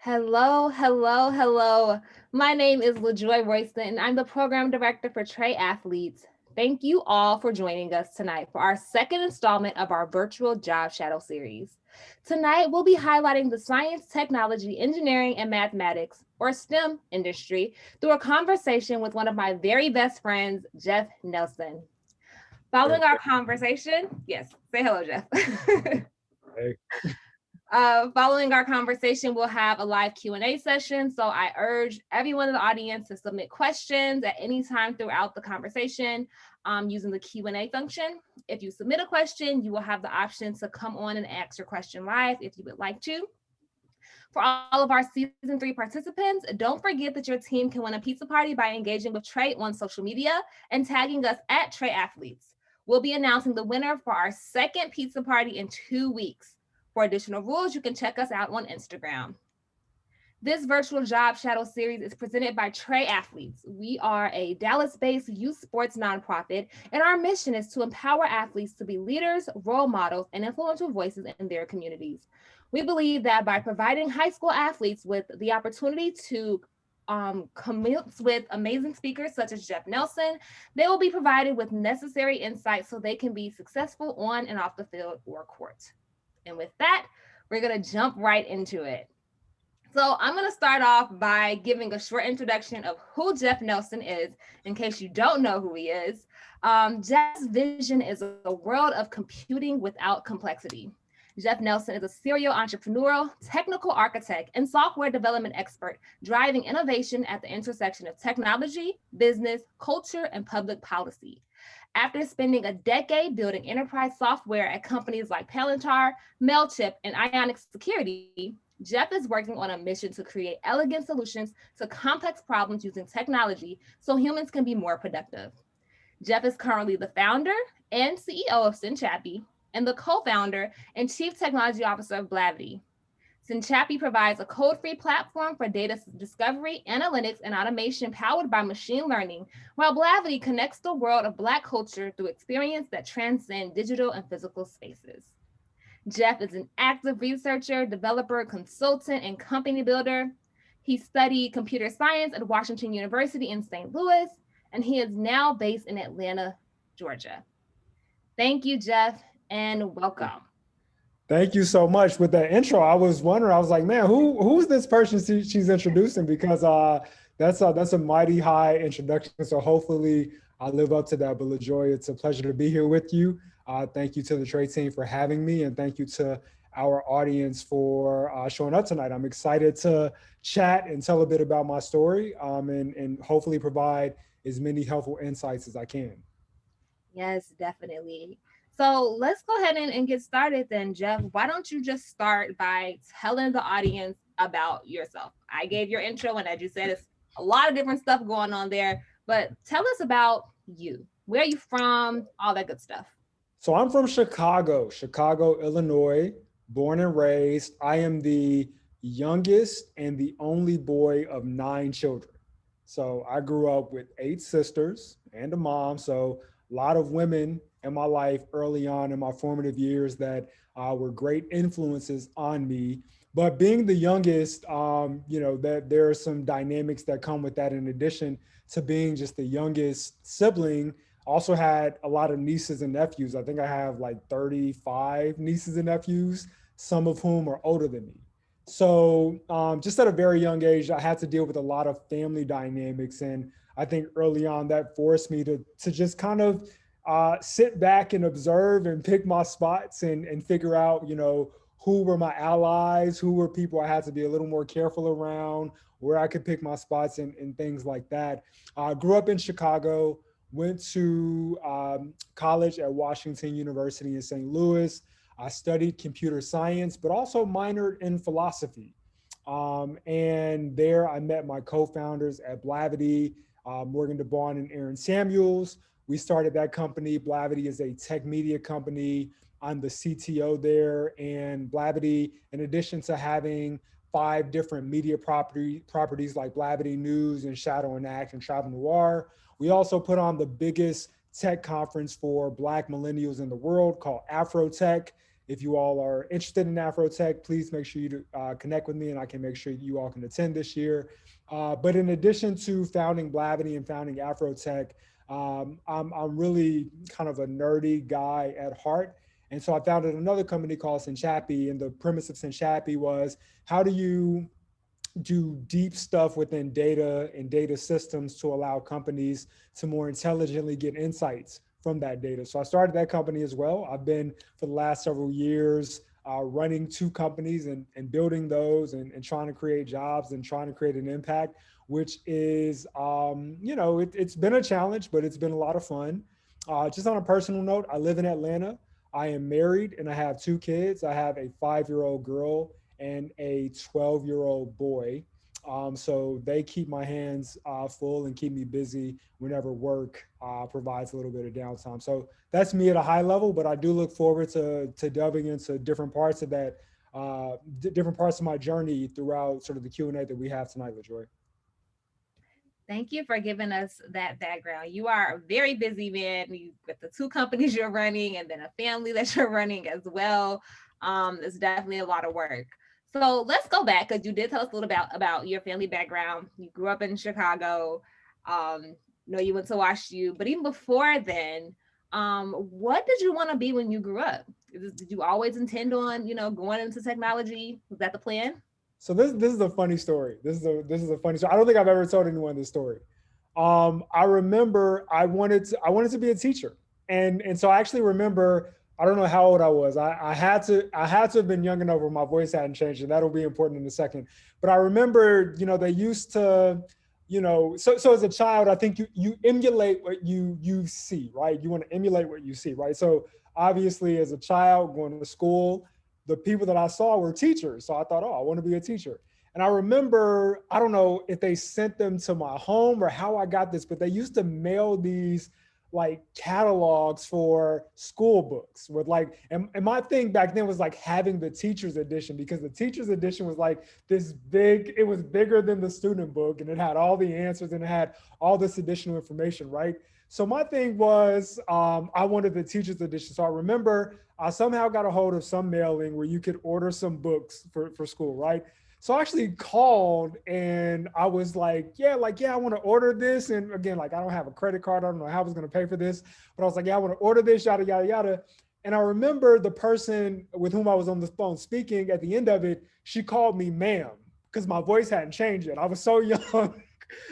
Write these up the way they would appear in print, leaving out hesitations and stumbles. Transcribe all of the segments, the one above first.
Hello, hello, hello. My name is LaJoy Royston, and I'm the program director for Trey Athletes. Thank you all for joining us tonight for our second installment of our virtual job shadow series. Tonight, we'll be highlighting the science, technology, engineering, and mathematics, or STEM industry, through a conversation with one of my very best friends, Jeff Nelson. Following our conversation, yes, say hello, Jeff. Hey. Following our conversation, we'll have a live Q&A session. So I urge everyone in the audience to submit questions at any time throughout the conversation using the Q&A function. If you submit a question, you will have the option to come on and ask your question live if you would like to. For all of our season 3 participants, don't forget that your team can win a pizza party by engaging with Trey on social media and tagging us at Trey Athletes. We'll be announcing the winner for our second pizza party in 2 weeks. For additional rules, you can check us out on Instagram. This virtual job shadow series is presented by Trey Athletes. We are a Dallas-based youth sports nonprofit, and our mission is to empower athletes to be leaders, role models, and influential voices in their communities. We believe that by providing high school athletes with the opportunity to commute with amazing speakers such as Jeff Nelson, they will be provided with necessary insights so they can be successful on and off the field or court. And with that, we're going to jump right into it. So I'm going to start off by giving a short introduction of who Jeff Nelson is, in case you don't know who he is. Jeff's vision is a world of computing without complexity. Jeff Nelson is a serial entrepreneurial, technical architect, and software development expert, driving innovation at the intersection of technology, business, culture, and public policy. After spending a decade building enterprise software at companies like Palantir, MailChimp, and Ionic Security, Jeff is working on a mission to create elegant solutions to complex problems using technology so humans can be more productive. Jeff is currently the founder and CEO of Synchappy and the co-founder and chief technology officer of Blavity. Synchappy provides a code-free platform for data discovery, analytics, and automation powered by machine learning, while Blavity connects the world of Black culture through experience that transcend digital and physical spaces. Jeff is an active researcher, developer, consultant, and company builder. He studied computer science at Washington University in St. Louis, and he is now based in Atlanta, Georgia. Thank you, Jeff, and welcome. Thank you so much. With that intro, I was wondering, I was like, man, who's this person she's introducing? Because that's a mighty high introduction. So hopefully I live up to that. But LaJoy, it's a pleasure to be here with you. Thank you to the Trey team for having me, and thank you to our audience for showing up tonight. I'm excited to chat and tell a bit about my story, and hopefully provide as many helpful insights as I can. Yes, definitely. So let's go ahead and get started then, Jeff. Why don't you just start by telling the audience about yourself? I gave your intro, and as you said, it's a lot of different stuff going on there, but tell us about you. Where are you from? All that good stuff. So I'm from Chicago, Illinois, born and raised. I am the youngest and the only boy of 9 children. So I grew up with 8 sisters and a mom. So a lot of women in my life early on in my formative years that were great influences on me. But being the youngest, that there are some dynamics that come with that. In addition to being just the youngest sibling, also had a lot of nieces and nephews. I think I have like 35 nieces and nephews, some of whom are older than me. So just at a very young age, I had to deal with a lot of family dynamics. And I think early on that forced me to just kind of sit back and observe and pick my spots and figure out, who were my allies, who were people I had to be a little more careful around, where I could pick my spots and things like that. I grew up in Chicago, went to college at Washington University in St. Louis. I studied computer science, but also minored in philosophy. And there I met my co-founders at Blavity, Morgan DeBaun and Aaron Samuels. We started that company. Blavity is a tech media company. I'm the CTO there. And Blavity, in addition to having 5 different media properties like Blavity News and Shadow and Act and Travel Noir, we also put on the biggest tech conference for Black millennials in the world called Afro Tech. If you all are interested in Afrotech, please make sure you connect with me, and I can make sure you all can attend this year. But in addition to founding Blavity and founding Afrotech, I'm really kind of a nerdy guy at heart. And so I founded another company called Sinchapi. And the premise of Sinchapi was, how do you do deep stuff within data and data systems to allow companies to more intelligently get insights from that data? So I started that company as well. I've been, for the last several years, running two companies and building those and trying to create jobs and trying to create an impact, which is, it's been a challenge, but it's been a lot of fun. Just on a personal note, I live in Atlanta. I am married and I have two kids. I have a 5-year-old girl and a 12-year-old boy. So they keep my hands full and keep me busy whenever work provides a little bit of downtime. So that's me at a high level, but I do look forward to delving into different parts of that, different parts of my journey throughout sort of the Q&A that we have tonight, LaJoy. Thank you for giving us that background. You are a very busy man with the two companies you're running and then a family that you're running as well. It's definitely a lot of work. So let's go back, because you did tell us a little about your family background. You grew up in Chicago. You went to WashU, but even before then, what did you want to be when you grew up? Did you always intend on, going into technology? Was that the plan? So this is a funny story. This is a funny story. I don't think I've ever told anyone this story. I remember I wanted to be a teacher, and so I actually remember, I don't know how old I was. I had to have been young enough where my voice hadn't changed, and that'll be important in a second. But I remember, they used to, so as a child, I think you emulate what you see, right? You want to emulate what you see, right? So obviously, as a child going to school, the people that I saw were teachers. So I thought, oh, I want to be a teacher. And I remember, I don't know if they sent them to my home or how I got this, but they used to mail these like catalogs for school books with like, and my thing back then was like having the teacher's edition, because the teacher's edition was like this big, it was bigger than the student book, and it had all the answers and it had all this additional information, right? So my thing was, I wanted the teacher's edition. So I remember I somehow got a hold of some mailing where you could order some books for school, right? So I actually called and I was like, yeah, I want to order this. And again, like, I don't have a credit card. I don't know how I was going to pay for this, but I was like, yeah, I want to order this, yada, yada, yada. And I remember the person with whom I was on the phone speaking, at the end of it, she called me ma'am, because my voice hadn't changed yet. I was so young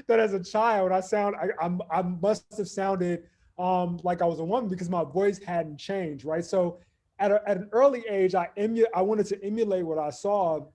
that as a child, I must have sounded like I was a woman, because my voice hadn't changed, right? So at an early age, I wanted to emulate what I saw,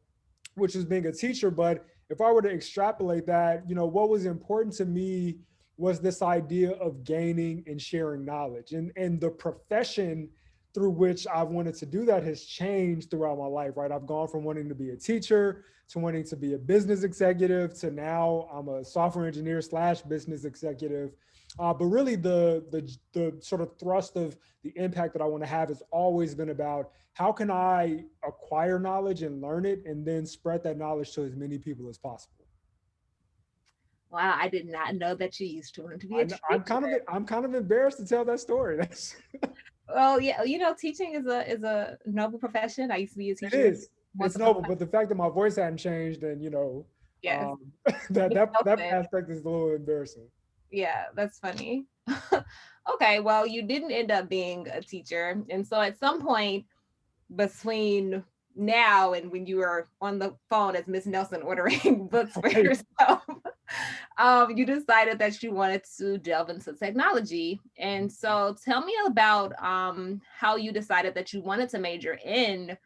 which was being a teacher. But if I were to extrapolate that, what was important to me was this idea of gaining and sharing knowledge. And the profession through which I wanted to do that has changed throughout my life, right? I've gone from wanting to be a teacher to wanting to be a business executive to now I'm a software engineer / business executive. But really the sort of thrust of the impact that I want to have has always been about, how can I acquire knowledge and learn it and then spread that knowledge to as many people as possible. Wow, I did not know that you used to want to be a teacher. I'm kind of embarrassed to tell that story. Well, yeah, teaching is a noble profession. I used to be a It teacher. is. It's noble, but the fact that my voice hadn't changed, and yes, that aspect is a little embarrassing. Yeah, that's funny. Okay, well, you didn't end up being a teacher, and so at some point between now and when you were on the phone as Miss Nelson ordering books for yourself, you decided that you wanted to delve into technology. And so tell me about how you decided that you wanted to major in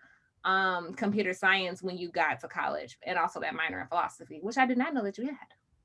computer science when you got to college, and also that minor in philosophy, which I did not know that you had.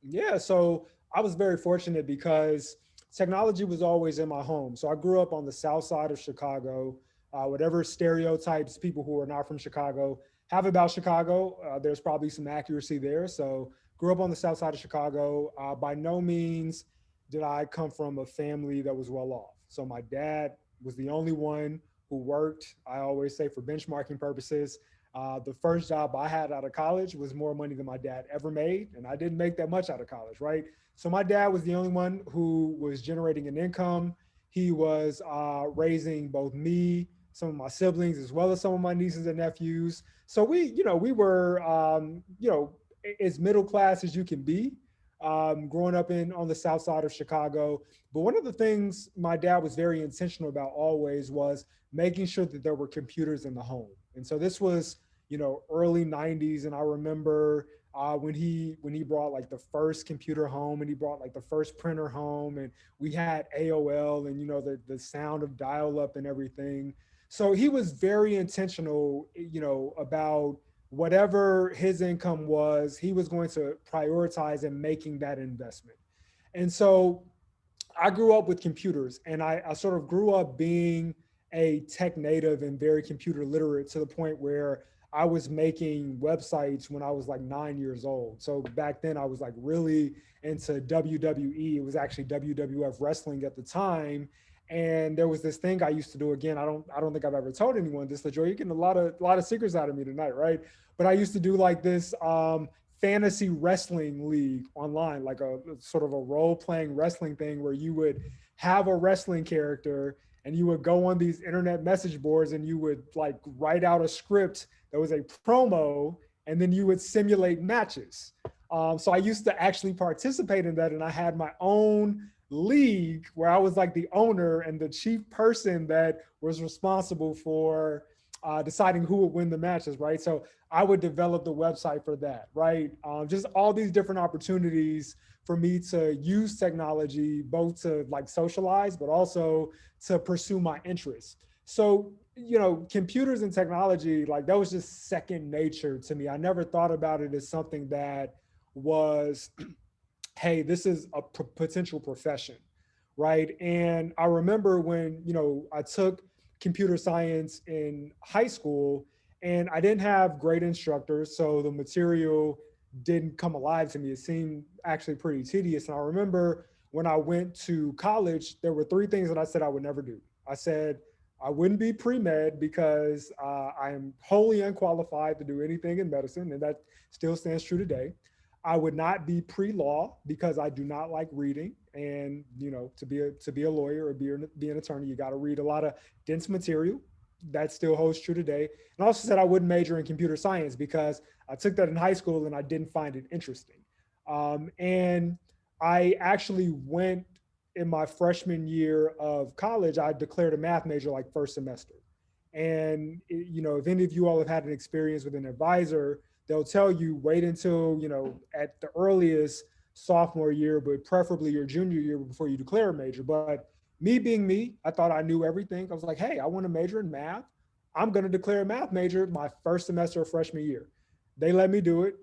Yeah, so I was very fortunate because technology was always in my home. So I grew up on the south side of Chicago. Whatever stereotypes people who are not from Chicago have about Chicago, there's probably some accuracy there. So grew up on the south side of Chicago. By no means did I come from a family that was well off. So my dad was the only one who worked, I always say, for benchmarking purposes. The first job I had out of college was more money than my dad ever made. And I didn't make that much out of college, right? So my dad was the only one who was generating an income. He was raising both me, some of my siblings, as well as some of my nieces and nephews. So we were, as middle class as you can be, growing up on the south side of Chicago. But one of the things my dad was very intentional about always was making sure that there were computers in the home. And so this was, early 90s. And I remember when he brought like the first computer home, and he brought like the first printer home, and we had AOL, and the sound of dial up and everything. So he was very intentional, about whatever his income was, he was going to prioritize in making that investment. And so I grew up with computers, and I sort of grew up being a tech native and very computer literate, to the point where I was making websites when I was like 9 years old. So back then I was like really into WWE. It was actually WWF wrestling at the time. And there was this thing I used to do. Again, I don't think I've ever told anyone this. LaJoy, you're getting a lot of secrets out of me tonight, right? But I used to do like this fantasy wrestling league online, like a sort of a role playing wrestling thing, where you would have a wrestling character, and you would go on these internet message boards, and you would like write out a script that was a promo, and then you would simulate matches. So I used to actually participate in that, and I had my own league where I was like the owner and the chief person that was responsible for deciding who would win the matches, right? So I would develop the website for that, right? Just all these different opportunities for me to use technology, both to like socialize, but also to pursue my interests. So, computers and technology, like that was just second nature to me. I never thought about it as something that was, hey, this is a potential profession, right? And I remember when, I took computer science in high school, and I didn't have great instructors. So the material didn't come alive to me. It seemed actually pretty tedious. And I remember when I went to college, there were three things that I said I would never do. I said, I wouldn't be pre-med because I am wholly unqualified to do anything in medicine, and that still stands true today. I would not be pre-law because I do not like reading, and to be a lawyer or be an attorney, you got to read a lot of dense material. That still holds true today. And I also said I wouldn't major in computer science because I took that in high school and I didn't find it interesting. And I actually went in my freshman year of college, I declared a math major like first semester. And, if any of you all have had an experience with an advisor, they'll tell you wait until, at the earliest sophomore year, but preferably your junior year before you declare a major. But me being me, I thought I knew everything. I was like, hey, I want to major in math. I'm going to declare a math major my first semester of freshman year. They let me do it.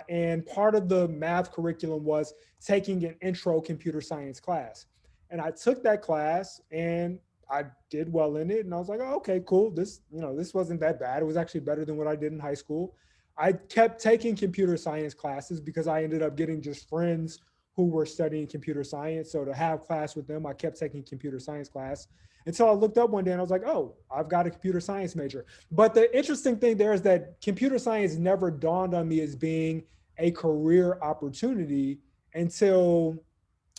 And part of the math curriculum was taking an intro computer science class. And I took that class and I did well in it. And I was like, oh, okay, cool. This wasn't that bad. It was actually better than what I did in high school. I kept taking computer science classes because I ended up getting just friends who were studying computer science. So to have class with them, I kept taking computer science class until I looked up one day and I was like, oh, I've got a computer science major. But the interesting thing there is that computer science never dawned on me as being a career opportunity until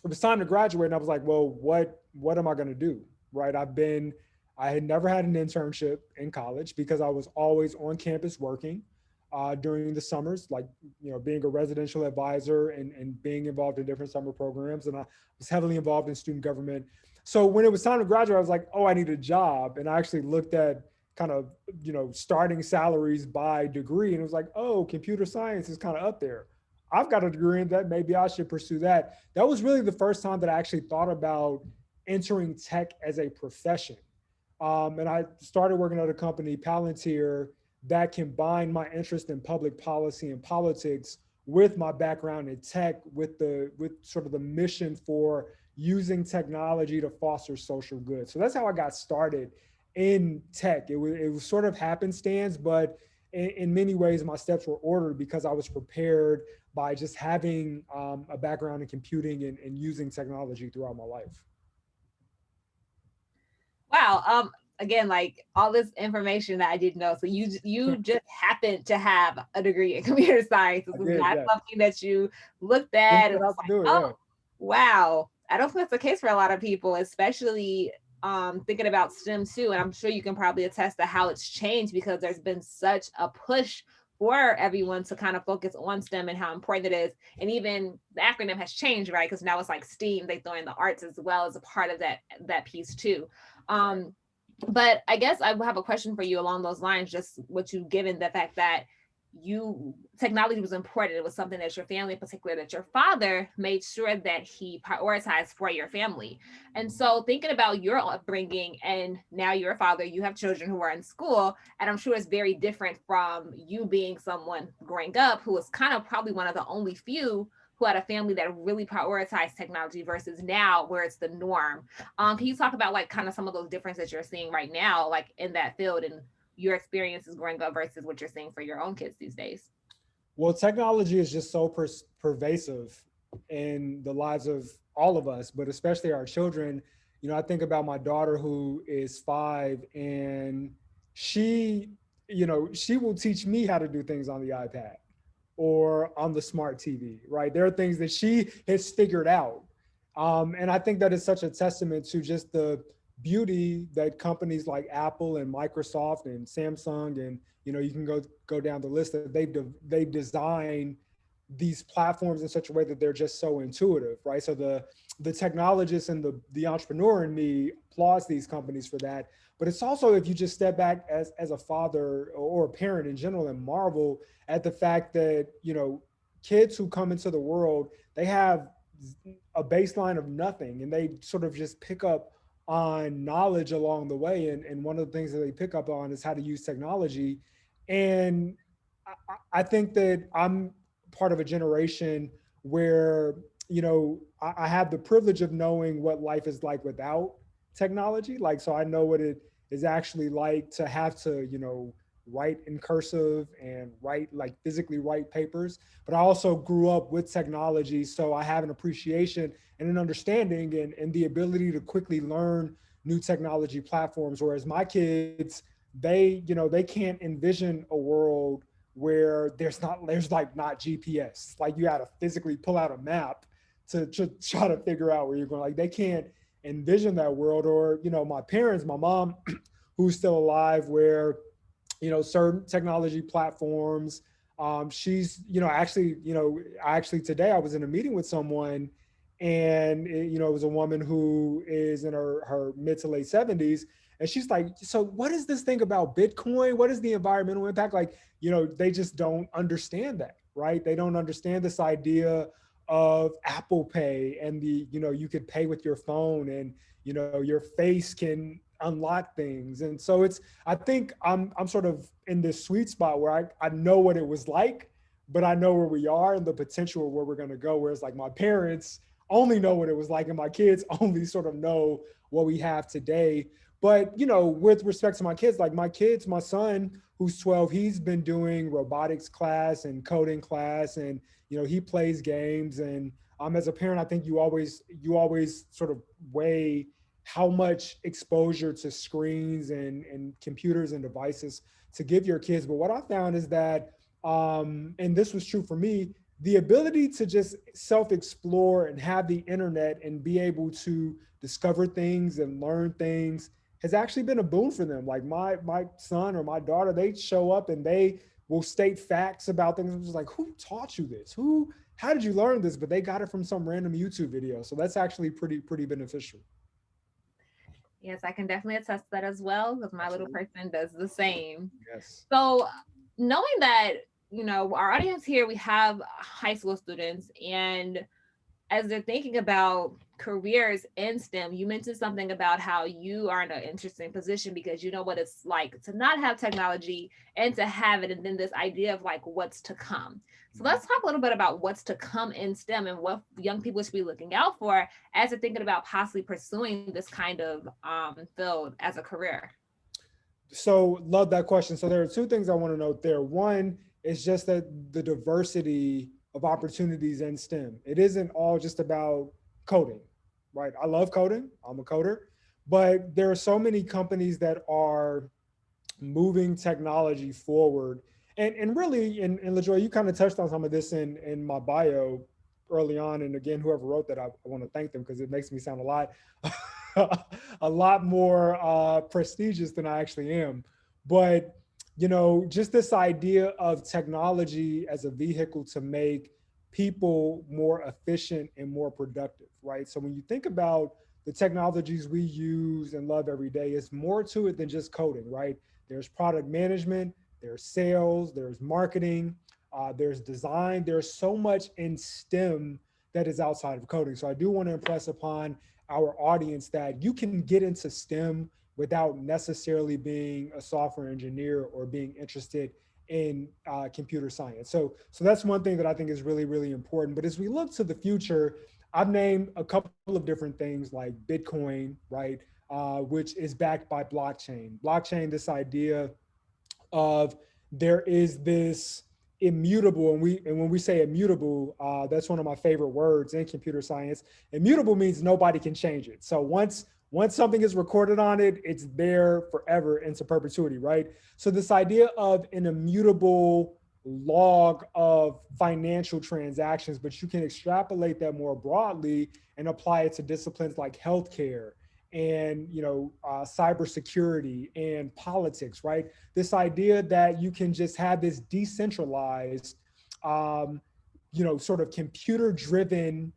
it was time to graduate. And I was like, well, what am I going to do? Right. I had never had an internship in college because I was always on campus working during the summers, like, being a residential advisor and being involved in different summer programs. And I was heavily involved in student government. So when it was time to graduate, I was like, oh, I need a job. And I actually looked at kind of, starting salaries by degree. And it was like, oh, computer science is kind of up there. I've got a degree in that. Maybe I should pursue that. That was really the first time that I actually thought about entering tech as a profession. And I started working at a company, Palantir, that combined my interest in public policy and politics with my background in tech, with sort of the mission for using technology to foster social good. So that's how I got started in tech. It was sort of happenstance, but in many ways, my steps were ordered because I was prepared by just having a background in computing and using technology throughout my life. Wow. Again, like all this information that I didn't know. So you just happened to have a degree in computer science. This is not something that you looked at and I was like, oh, wow. I don't think that's the case for a lot of people, especially thinking about STEM too, and I'm sure you can probably attest to how it's changed because there's been such a push for everyone to kind of focus on STEM and how important it is. And even the acronym has changed, right? Because now it's like STEAM, they throw in the arts as well as a part of that piece too. Um, but I guess I have a question for you along those lines, just what you given the fact that you technology was important. It was something that your family, in particular, that your father made sure that he prioritized for your family. And so thinking about your upbringing and now you're a father, you have children who are in school, and I'm sure it's very different from you being someone growing up who was kind of probably one of the only few who had a family that really prioritized technology versus now where it's the norm. Can you talk about like kind of some of those differences you're seeing right now, like in that field and your experiences growing up versus what you're seeing for your own kids these days? Well, technology is just so pervasive in the lives of all of us, but especially our children. You know, I think about my daughter who is 5, and she, she will teach me how to do things on the iPad or on the smart TV, right? There are things that she has figured out. And I think that is such a testament to just the beauty that companies like Apple and Microsoft and Samsung, and you can go down the list, that they've designed these platforms in such a way that they're just so intuitive, right? So the technologist and the entrepreneur in me applauds these companies for that. But it's also, if you just step back as a father or a parent in general, and marvel at the fact that kids who come into the world, they have a baseline of nothing, and they sort of just pick up on knowledge along the way. And one of the things that they pick up on is how to use technology. And I think that I'm part of a generation where, I have the privilege of knowing what life is like without technology. Like, so I know what it is actually like to have to, write in cursive and write, like physically write papers. But I also grew up with technology. So I have an appreciation and an understanding, and the ability to quickly learn new technology platforms. Whereas my kids, they can't envision a world where there's like not GPS. Like you had to physically pull out a map to try to figure out where you're going. Like they can't envision that world. Or, my parents, my mom, who's still alive, where, certain technology platforms, she's, I actually today I was in a meeting with someone, and it was a woman who is in her mid to late 70s. And she's like, so what is this thing about Bitcoin? What is the environmental impact? Like, they just don't understand that, right? They don't understand this idea of Apple Pay, and you could pay with your phone, and, your face can unlock things. And so I think I'm sort of in this sweet spot where I know what it was like, but I know where we are and the potential of where we're going to go. Whereas like my parents only know what it was like, and my kids only sort of know what we have today. But, with respect to my kids, like my son, who's 12, he's been doing robotics class and coding class, and, he plays games. And as a parent, I think you always sort of weigh how much exposure to screens and computers and devices to give your kids. But what I found is that, and this was true for me, the ability to just self-explore and have the internet and be able to discover things and learn things has actually been a boon for them. Like my son or my daughter, they show up and they will state facts about things. I'm just like, who taught you this? How did you learn this? But they got it from some random YouTube video. So that's actually pretty beneficial. Yes, I can definitely attest to that as well because my little Absolutely. person does the same. Yes. So, knowing that, our audience here, we have high school students, and as they're thinking about careers in STEM, you mentioned something about how you are in an interesting position because you know what it's like to not have technology and to have it, and then this idea of like what's to come. So let's talk a little bit about what's to come in STEM and what young people should be looking out for as they're thinking about possibly pursuing this kind of field as a career. So love that question. So there are two things I want to note there. One is just that the diversity of opportunities in STEM. It isn't all just about coding, right? I love coding. I'm a coder, but there are so many companies that are moving technology forward. And really, and LaJoy, you kind of touched on some of this in my bio early on. And again, whoever wrote that, I want to thank them because it makes me sound a lot a lot more prestigious than I actually am. But, just this idea of technology as a vehicle to make people more efficient and more productive, right? So when you think about the technologies we use and love every day, it's more to it than just coding, right? There's product management, there's sales, there's marketing, there's design. There's so much in STEM that is outside of coding. So I do want to impress upon our audience that you can get into STEM without necessarily being a software engineer or being interested in computer science. So that's one thing that I think is really, really important. But as we look to the future, I've named a couple of different things like Bitcoin, right? Which is backed by blockchain. Blockchain, this idea of there is this immutable, and when we say immutable, that's one of my favorite words in computer science. Immutable means nobody can change it. So once something is recorded on it, it's there forever into perpetuity, right? So this idea of an immutable log of financial transactions, but you can extrapolate that more broadly and apply it to disciplines like healthcare and cybersecurity and politics, right? This idea that you can just have this decentralized, sort of computer-driven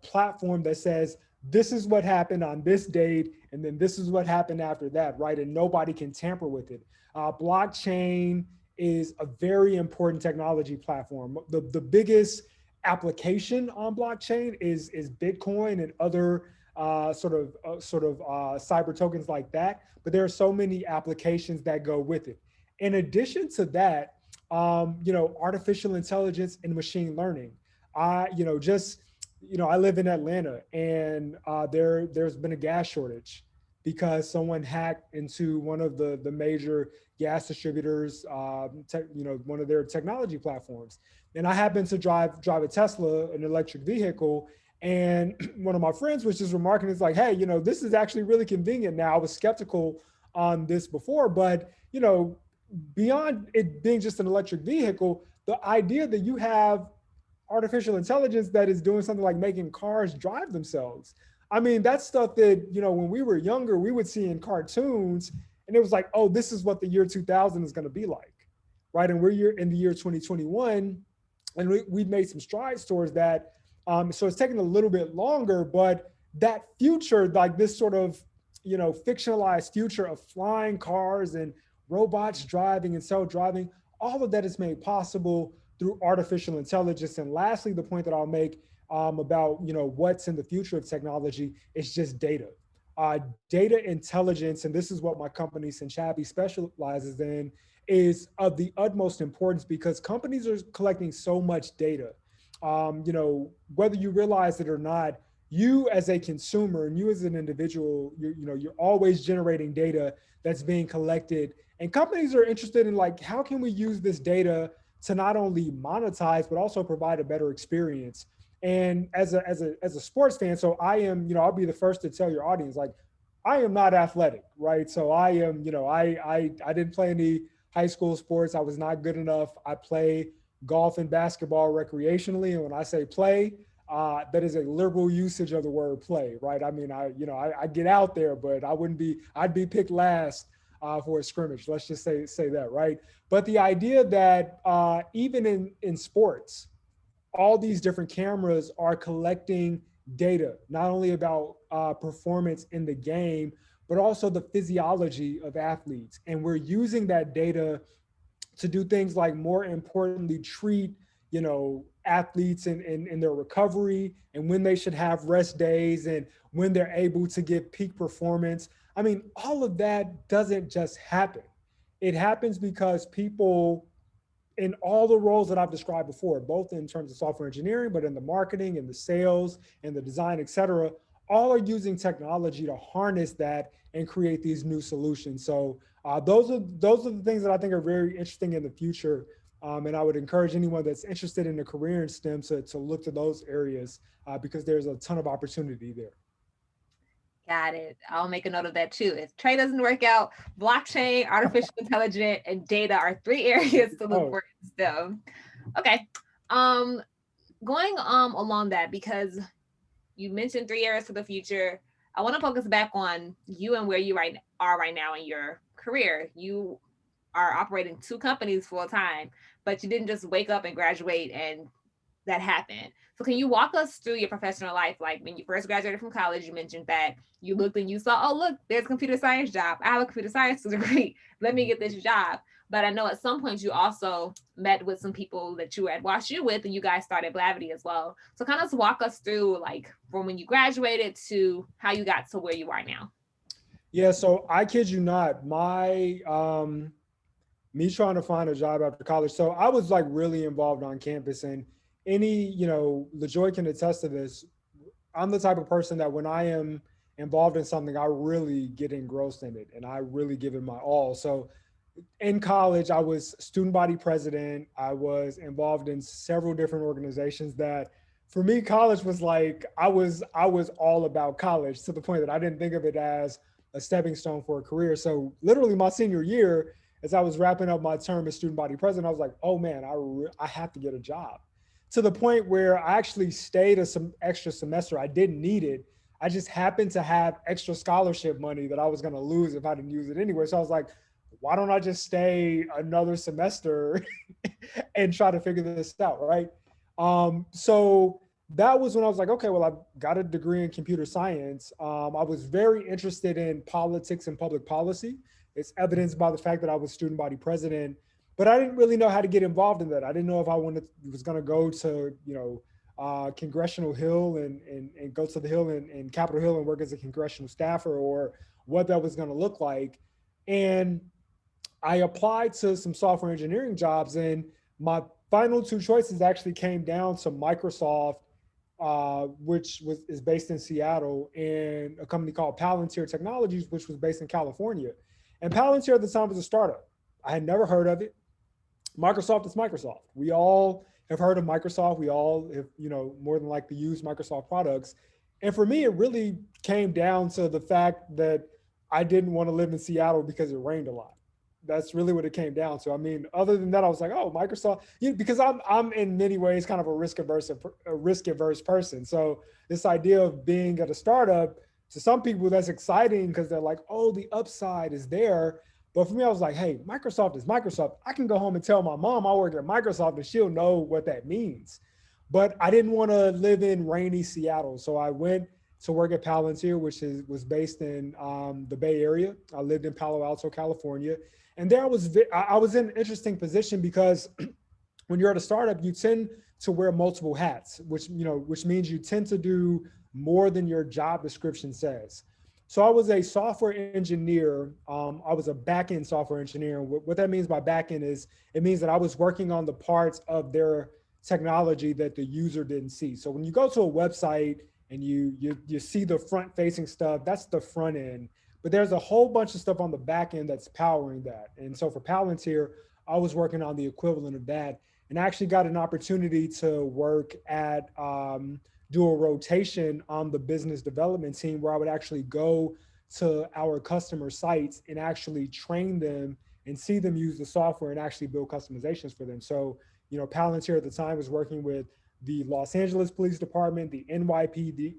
platform that says this is what happened on this date, and then this is what happened after that, right? And nobody can tamper with it. Blockchain is a very important technology platform. The biggest application on blockchain is Bitcoin and other cyber tokens like that. But there are so many applications that go with it. In addition to that, artificial intelligence and machine learning. I live in Atlanta, and there's been a gas shortage because someone hacked into one of the major gas distributors, one of their technology platforms. And I happen to drive a Tesla, an electric vehicle. And one of my friends was just remarking, it's like, hey, this is actually really convenient now. I was skeptical on this before, but, beyond it being just an electric vehicle, the idea that you have artificial intelligence that is doing something like making cars drive themselves. I mean, that's stuff that, when we were younger, we would see in cartoons, and it was like, oh, this is what the year 2000 is going to be like, right? And we're in the year 2021, and we've made some strides towards that. So it's taking a little bit longer, but that future, like this sort of, fictionalized future of flying cars and robots driving and self-driving, all of that is made possible through artificial intelligence. And lastly, the point that I'll make about what's in the future of technology is just data. Data intelligence, and this is what my company Sinchabi specializes in, is of the utmost importance because companies are collecting so much data. Whether you realize it or not, you as a consumer and you as an individual, you're always generating data that's being collected. And companies are interested in like, how can we use this data to not only monetize, but also provide a better experience? And as a sports fan, so I am, I'll be the first to tell your audience, like, I am not athletic, right? So I am, I didn't play any high school sports. I was not good enough. I play golf and basketball recreationally. And when I say play, that is a liberal usage of the word play, right? I mean, I get out there, but I'd be picked last for a scrimmage. Let's just say that, right? But the idea that even in sports, all these different cameras are collecting data, not only about performance in the game, but also the physiology of athletes. And we're using that data to do things like, more importantly, treat, athletes in their recovery and when they should have rest days and when they're able to give peak performance. I mean, all of that doesn't just happen. It happens because people in all the roles that I've described before, both in terms of software engineering, but in the marketing and the sales and the design, et cetera, all are using technology to harness that and create these new solutions. So those are the things that I think are very interesting in the future. And I would encourage anyone that's interested in a career in STEM to look to those areas because there's a ton of opportunity there. Got it. I'll make a note of that too. If Trey doesn't work out, blockchain, artificial intelligence, and data are 3 areas to look for in STEM. Okay. Going along that, because you mentioned 3 areas for the future. I want to focus back on you and where you are right now in your career. You are operating two companies full time, but you didn't just wake up and graduate and that happened. So can you walk us through your professional life? Like when you first graduated from college, you mentioned that you looked and you saw, oh look, there's a computer science job. I have a computer science degree. Let me get this job. But I know at some point you also met with some people that you were at WashU with, and you guys started Blavity as well. So kind of walk us through like from when you graduated to how you got to where you are now. Yeah, so I kid you not, my me trying to find a job after college. So I was like really involved on campus, and LaJoy can attest to this. I'm the type of person that when I am involved in something, I really get engrossed in it and I really give it my all. So in college, I was student body president. I was involved in several different organizations that for me, college was like, I was all about college to the point that I didn't think of it as a stepping stone for a career. So literally my senior year, as I was wrapping up my term as student body president, I was like, oh man, I have to get a job, to the point where I actually stayed some extra semester. I didn't need it. I just happened to have extra scholarship money that I was going to lose if I didn't use it anyway. So I was like, why don't I just stay another semester and try to figure this out, right? So that was when I was like, okay, well, I've got a degree in computer science. I was very interested in politics and public policy. It's evidenced by the fact that I was student body president, but I didn't really know how to get involved in that. I didn't know if I was going to go to, Congressional Hill and go to the Hill and Capitol Hill and work as a congressional staffer, or what that was going to look like. And I applied to some software engineering jobs, and my final two choices actually came down to Microsoft, which is based in Seattle, and a company called Palantir Technologies, which was based in California. And Palantir at the time was a startup. I had never heard of it. Microsoft is Microsoft. We all have heard of Microsoft. We all have, more than likely used Microsoft products. And for me, it really came down to the fact that I didn't want to live in Seattle because it rained a lot. That's really what it came down to. I mean, other than that, I was like, oh, Microsoft, because I'm in many ways kind of a risk averse person. So this idea of being at a startup, to some people that's exciting because they're like, oh, the upside is there. But for me, I was like, hey, Microsoft is Microsoft. I can go home and tell my mom I work at Microsoft and she'll know what that means. But I didn't want to live in rainy Seattle. So I went to work at Palantir, which was based in the Bay Area. I lived in Palo Alto, California. And there I was in an interesting position because when you're at a startup, you tend to wear multiple hats, which means you tend to do more than your job description says. So I was a software engineer. I was a back-end software engineer. What that means by back-end is it means that I was working on the parts of their technology that the user didn't see. So when you go to a website and you see the front-facing stuff, that's the front end. But there's a whole bunch of stuff on the back end that's powering that. And so for Palantir, I was working on the equivalent of that, and I actually got an opportunity to work at do a rotation on the business development team, where I would actually go to our customer sites and actually train them and see them use the software and actually build customizations for them. So, Palantir at the time was working with the Los Angeles Police Department, the NYPD,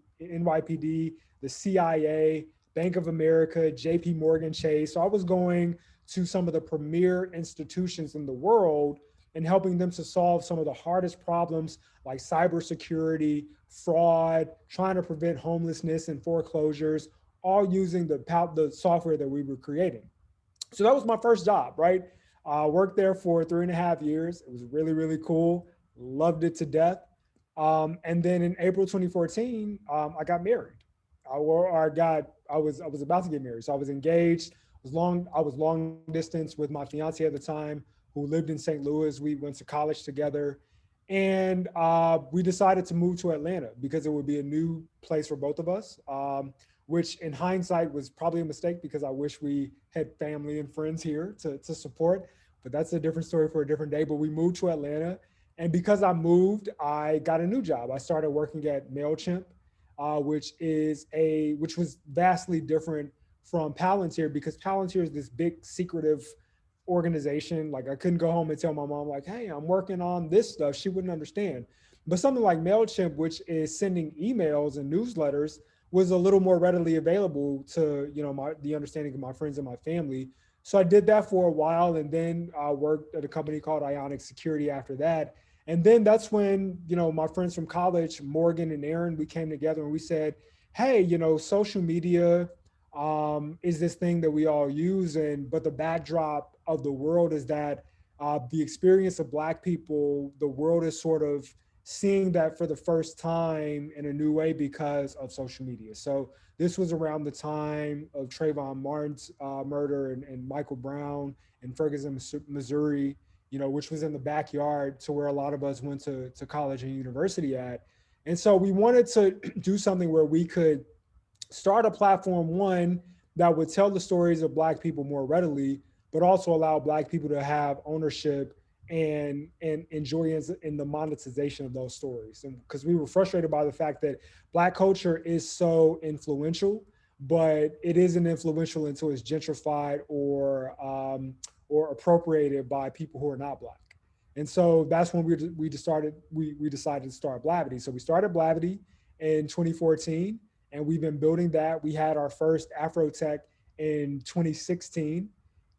the CIA, Bank of America, JP Morgan Chase. So I was going to some of the premier institutions in the world and helping them to solve some of the hardest problems like cybersecurity, fraud, trying to prevent homelessness and foreclosures, all using the software that we were creating. So that was my first job, right? Worked there for 3.5 years. It was really, really cool. Loved it to death. And then in April 2014, I got married. I was about to get married. So I was engaged. I was long distance with my fiance at the time, who lived in St. Louis. We went to college together, and we decided to move to Atlanta because it would be a new place for both of us, which in hindsight was probably a mistake because I wish we had family and friends here to support, but that's a different story for a different day. But we moved to Atlanta, and because I moved, I got a new job. I started working at MailChimp, which was vastly different from Palantir, because Palantir is this big secretive organization. Like I couldn't go home and tell my mom like, hey, I'm working on this stuff. She wouldn't understand. But something like MailChimp, which is sending emails and newsletters, was a little more readily available to, the understanding of my friends and my family. So I did that for a while, and then I worked at a company called Ionic Security after that. And then that's when, my friends from college, Morgan and Aaron, we came together and we said, hey, social media is this thing that we all use. But the backdrop of the world is that the experience of Black people, the world is sort of seeing that for the first time in a new way because of social media. So this was around the time of Trayvon Martin's murder, and Michael Brown in Ferguson, Missouri, which was in the backyard to where a lot of us went to college and university at. And so we wanted to do something where we could start a platform, one, that would tell the stories of Black people more readily, but also allow Black people to have ownership and enjoy in the monetization of those stories. And because we were frustrated by the fact that Black culture is so influential, but it isn't influential until it's gentrified or appropriated by people who are not Black. And so that's when we decided to start Blavity. So we started Blavity in 2014, and we've been building that. We had our first Afrotech in 2016,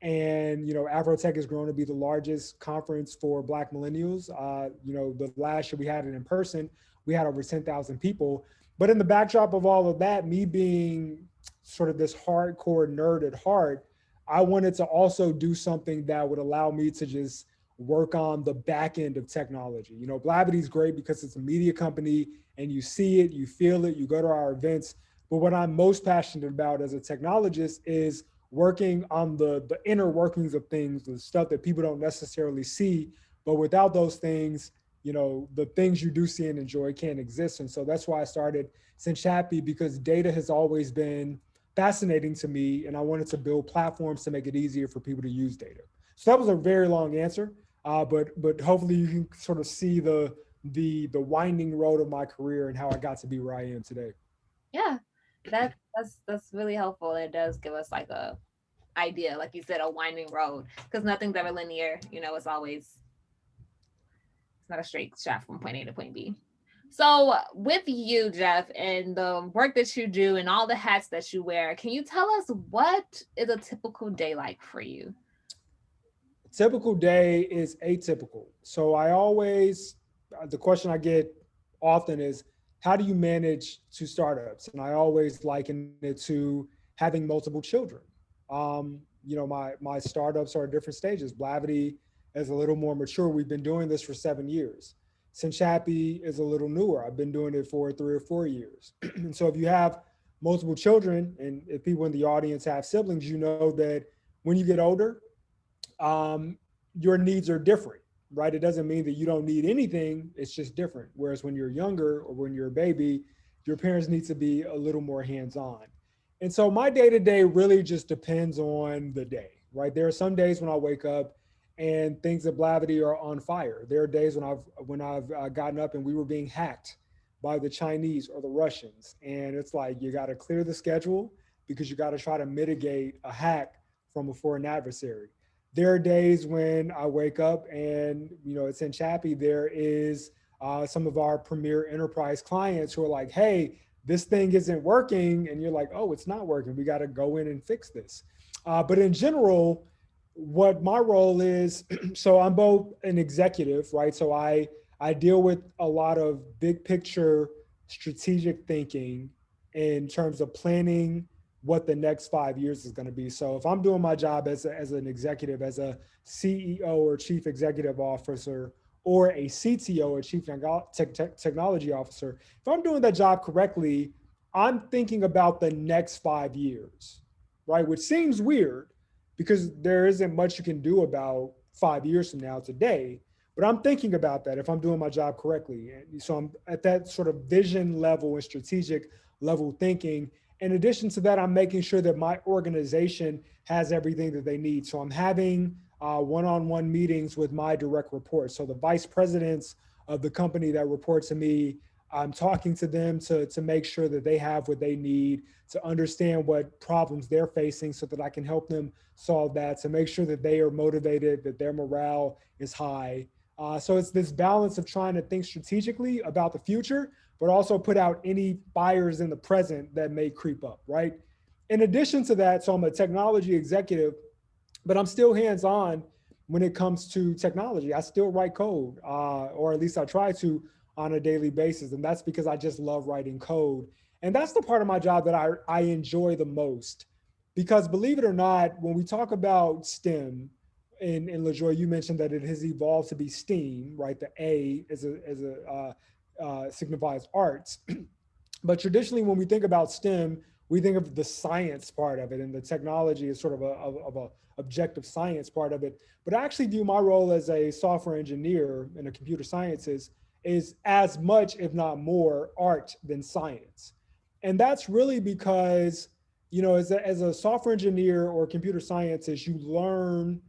and Afrotech has grown to be the largest conference for Black millennials. The last year we had it in person, we had over 10,000 people. But in the backdrop of all of that, me being sort of this hardcore nerd at heart, I wanted to also do something that would allow me to just work on the back end of technology. Blavity is great because it's a media company and you see it, you feel it, you go to our events. But what I'm most passionate about as a technologist is working on the inner workings of things, the stuff that people don't necessarily see. But without those things, the things you do see and enjoy can't exist. And so that's why I started Cinch Happy, because data has always been fascinating to me, and I wanted to build platforms to make it easier for people to use data. So that was a very long answer, but hopefully you can sort of see the winding road of my career and how I got to be where I am today. Yeah, that's really helpful. It does give us like a idea, like you said, a winding road, because nothing's ever linear. It's not a straight shot from point A to point B. So, with you, Jeff, and the work that you do and all the hats that you wear, can you tell us what is a typical day like for you? A typical day is atypical. So the question I get often is, how do you manage two startups? And I always liken it to having multiple children. My startups are at different stages. Blavity is a little more mature. We've been doing this for 7 years. Cinch Happy is a little newer. I've been doing it for 3 or 4 years. And so if you have multiple children, and if people in the audience have siblings, you know that when you get older, your needs are different, right? It doesn't mean that you don't need anything. It's just different. Whereas when you're younger or when you're a baby, your parents need to be a little more hands-on. And so my day-to-day really just depends on the day, right? There are some days when I wake up and things at Blavity are on fire. There are days when I've gotten up and we were being hacked by the Chinese or the Russians. And it's like, you got to clear the schedule because you got to try to mitigate a hack from a foreign adversary. There are days when I wake up and, it's in Chappie, there is some of our premier enterprise clients who are like, hey, this thing isn't working. And you're like, oh, it's not working. We got to go in and fix this. But in general, what my role is, so I'm both an executive, right? So I deal with a lot of big picture strategic thinking in terms of planning what the next 5 years is going to be. So if I'm doing my job as an executive, as a CEO or chief executive officer, or a CTO or chief technology officer, if I'm doing that job correctly, I'm thinking about the next 5 years, right? Which seems weird because there isn't much you can do about 5 years from now today. But I'm thinking about that if I'm doing my job correctly. And so I'm at that sort of vision level and strategic level thinking. In addition to that, I'm making sure that my organization has everything that they need. So I'm having one-on-one meetings with my direct reports. So the vice presidents of the company that report to me, I'm talking to them to make sure that they have what they need, to understand what problems they're facing so that I can help them solve that, to make sure that they are motivated, that their morale is high. So it's this balance of trying to think strategically about the future, but also put out any fires in the present that may creep up, right? In addition to that, so I'm a technology executive, but I'm still hands-on when it comes to technology. I still write code, or at least I try to on a daily basis. And that's because I just love writing code. And that's the part of my job that I enjoy the most. Because believe it or not, when we talk about STEM, and LaJoy, you mentioned that it has evolved to be STEAM, right? The A signifies arts. But traditionally, when we think about STEM, we think of the science part of it, and the technology is sort of a objective science part of it. But I actually view my role as a software engineer in the computer sciences is as much, if not more, art than science. And that's really because, as a software engineer or computer scientist, you learn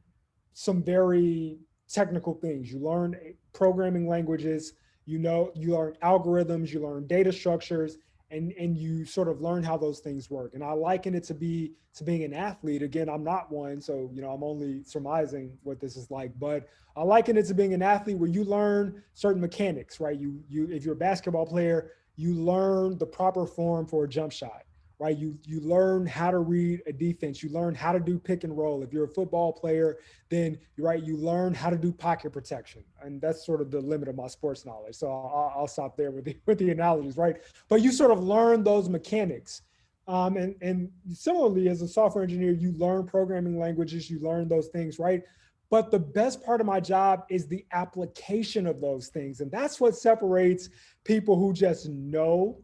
some very technical things. You learn programming languages, you learn algorithms, you learn data structures, and you sort of learn how those things work. And I liken it to being an athlete. Again, I'm not one, so I'm only surmising what this is like, but I liken it to being an athlete where you learn certain mechanics, right? You if you're a basketball player, you learn the proper form for a jump shot, right? You learn how to read a defense. You learn how to do pick and roll. If you're a football player, then right, you learn how to do pocket protection, and that's sort of the limit of my sports knowledge. So I'll stop there with the analogies, right? But you sort of learn those mechanics, and similarly, as a software engineer, you learn programming languages, you learn those things, right? But the best part of my job is the application of those things, and that's what separates people who just know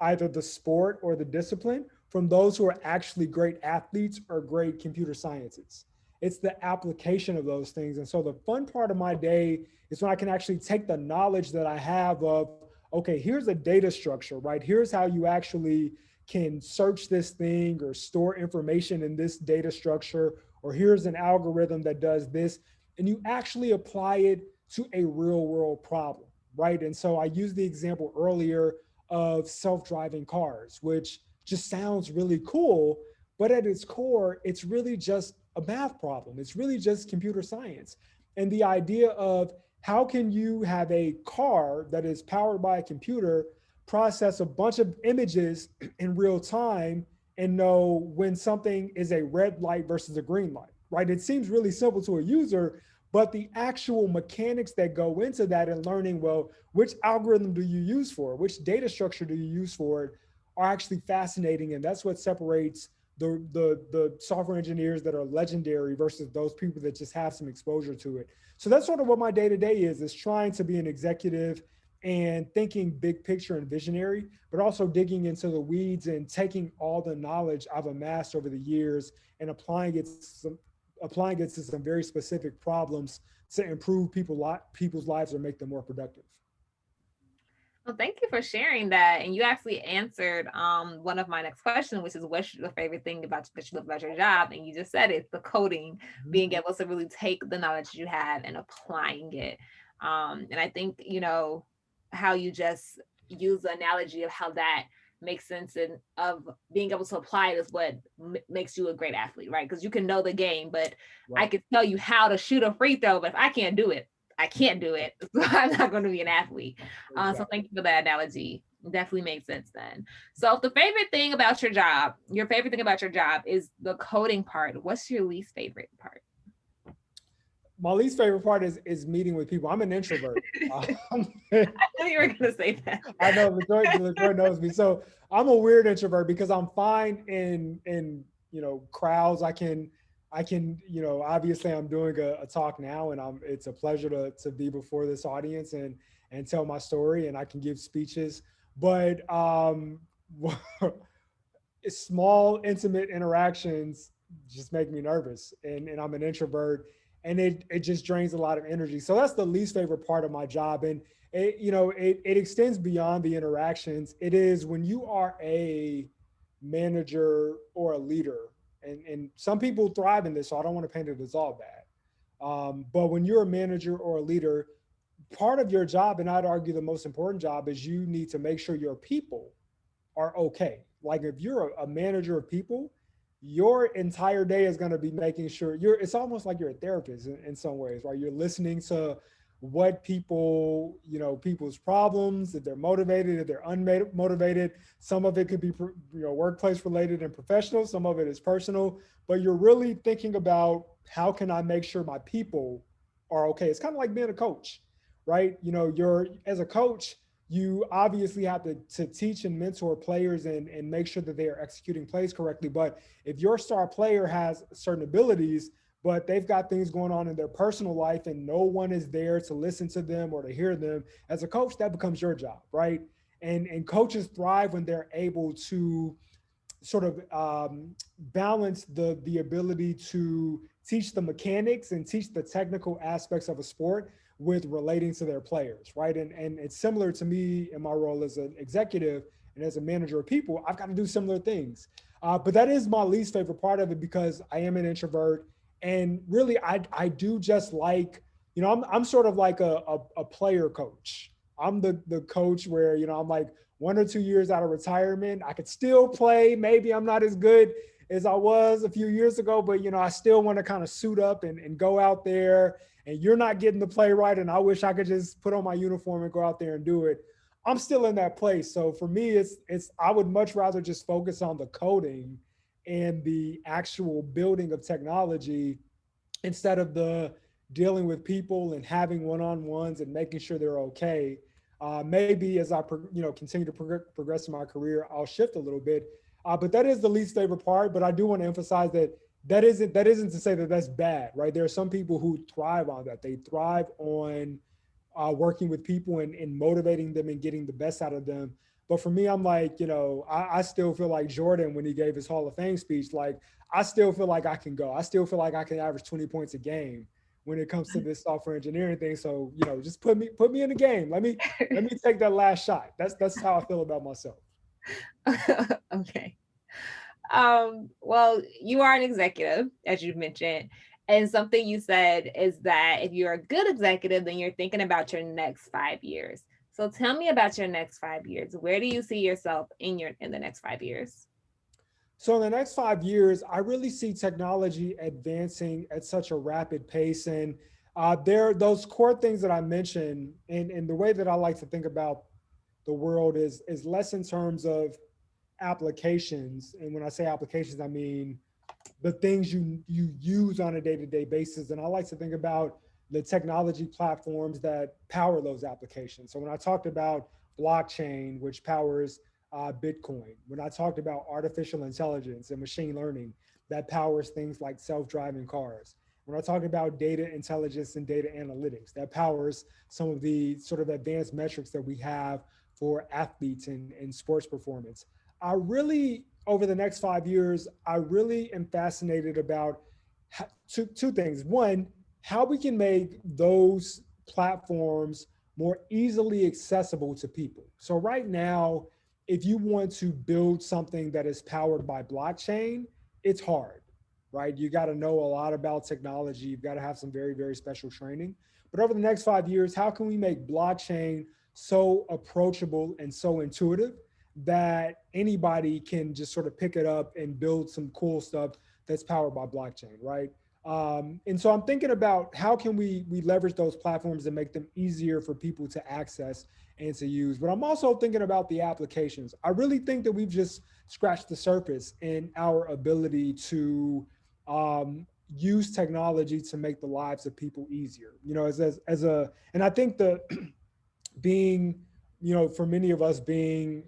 either the sport or the discipline from those who are actually great athletes or great computer scientists. It's the application of those things. And so the fun part of my day is when I can actually take the knowledge that I have of, okay, here's a data structure, right? Here's how you actually can search this thing or store information in this data structure, or here's an algorithm that does this, and you actually apply it to a real world problem, right? And so I used the example earlier of self-driving cars, which just sounds really cool, but at its core, it's really just a math problem. It's really just computer science. And the idea of how can you have a car that is powered by a computer process a bunch of images in real time and know when something is a red light versus a green light, right? It seems really simple to a user, but the actual mechanics that go into that and learning, well, which algorithm do you use for it? Which data structure do you use for it are actually fascinating. And that's what separates the software engineers that are legendary versus those people that just have some exposure to it. So that's sort of what my day-to-day is trying to be an executive and thinking big picture and visionary, but also digging into the weeds and taking all the knowledge I've amassed over the years and applying it to some very specific problems to improve people's lives or make them more productive. Well, thank you for sharing that. And you actually answered one of my next questions, which is what's your favorite thing about that you love about your job? And you just said it's the coding, being able to really take the knowledge you have and applying it. And I think, how you just use the analogy of how that makes sense and of being able to apply it is what makes you a great athlete, right? Because you can know the game, but I could tell you how to shoot a free throw, but if I can't do it, I can't do it. So I'm not going to be an athlete. So thank you for that analogy. It definitely makes sense then. So if the favorite thing about your job, is the coding part, what's your least favorite part? My least favorite part is meeting with people. I'm an introvert. I knew you were going to say that. I know LaJoy knows me. So I'm a weird introvert because I'm fine in crowds. I can obviously I'm doing a talk now, and it's a pleasure to be before this audience and tell my story, and I can give speeches. But small, intimate interactions just make me nervous, and I'm an introvert, and it just drains a lot of energy. So that's the least favorite part of my job, and it extends beyond the interactions. It is when you are a manager or a leader, and some people thrive in this, so I don't want to paint it as all bad. But when you're a manager or a leader, part of your job, and I'd argue the most important job, is you need to make sure your people are okay. Like if you're a manager of people, your entire day is going to be making sure it's almost like you're a therapist in some ways, right? You're listening to what people, people's problems, if they're motivated, if they're unmotivated. Some of it could be, workplace related and professional. Some of it is personal, but you're really thinking about how can I make sure my people are okay. It's kind of like being a coach, right? You're as a coach, you obviously have to teach and mentor players and make sure that they are executing plays correctly. But if your star player has certain abilities, but they've got things going on in their personal life and no one is there to listen to them or to hear them, as a coach, that becomes your job, right? And coaches thrive when they're able to sort of balance the ability to teach the mechanics and teach the technical aspects of a sport with relating to their players, right? And it's similar to me in my role as an executive and as a manager of people. I've got to do similar things, but that is my least favorite part of it because I am an introvert, and really I do just like, I'm sort of like a player coach. I'm the coach where I'm like 1 or 2 years out of retirement. I could still play. Maybe I'm not as good as I was a few years ago, but I still want to kind of suit up and go out there. And you're not getting the play right. And I wish I could just put on my uniform and go out there and do it. I'm still in that place. So for me, it's I would much rather just focus on the coding and the actual building of technology instead of the dealing with people and having one-on-ones and making sure they're okay. Maybe as I continue to progress in my career, I'll shift a little bit. But that is the least favorite part. But I do want to emphasize that that isn't to say that that's bad, right? There are some people who thrive on that. They thrive on working with people and motivating them and getting the best out of them. But for me, I'm like, I still feel like Jordan when he gave his Hall of Fame speech. Like, I still feel like I can go. I still feel like I can average 20 points a game when it comes to this software engineering thing. So, just put me in the game. Let me take that last shot. That's how I feel about myself. Okay. Well, you are an executive, as you've mentioned. And something you said is that if you're a good executive, then you're thinking about your next 5 years. So tell me about your next 5 years. Where do you see yourself in the next 5 years? So in the next 5 years, I really see technology advancing at such a rapid pace. And there are those core things that I mentioned, and the way that I like to think about the world is less in terms of applications. And when I say applications, I mean the things you use on a day-to-day basis. And I like to think about the technology platforms that power those applications. So when I talked about blockchain, which powers Bitcoin, when I talked about artificial intelligence and machine learning that powers things like self-driving cars, when I talked about data intelligence and data analytics that powers some of the sort of advanced metrics that we have for athletes and sports performance, I really, over the next 5 years, I really am fascinated about two things. One, how we can make those platforms more easily accessible to people. So right now, if you want to build something that is powered by blockchain, it's hard, right? You got to know a lot about technology. You've got to have some very, very special training. But over the next 5 years, how can we make blockchain so approachable and so intuitive that anybody can just sort of pick it up and build some cool stuff that's powered by blockchain, right? And so I'm thinking about how can we leverage those platforms and make them easier for people to access and to use. But I'm also thinking about the applications. I really think that we've just scratched the surface in our ability to use technology to make the lives of people easier. And I think the being, for many of us being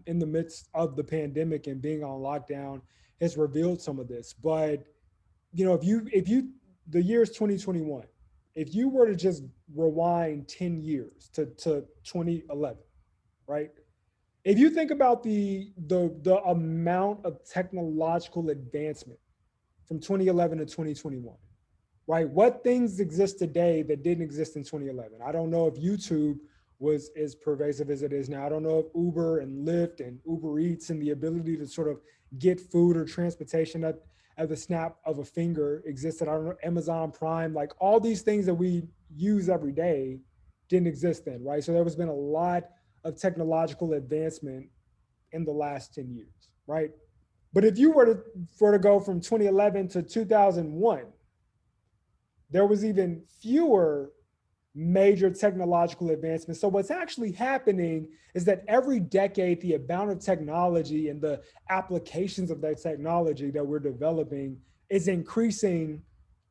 in the midst of the pandemic and being on lockdown has revealed some of this. But if you the year is 2021, if you were to just rewind 10 years to 2011, right? If you think about the amount of technological advancement from 2011 to 2021, right? What things exist today that didn't exist in 2011? I don't know if YouTube was as pervasive as it is now. I don't know if Uber and Lyft and Uber Eats and the ability to sort of get food or transportation at the snap of a finger existed. I don't know, Amazon Prime, like all these things that we use every day didn't exist then, right? So there has been a lot of technological advancement in the last 10 years, right? But if you were to go from 2011 to 2001, there was even fewer major technological advancements. So what's actually happening is that every decade, the amount of technology and the applications of that technology that we're developing is increasing,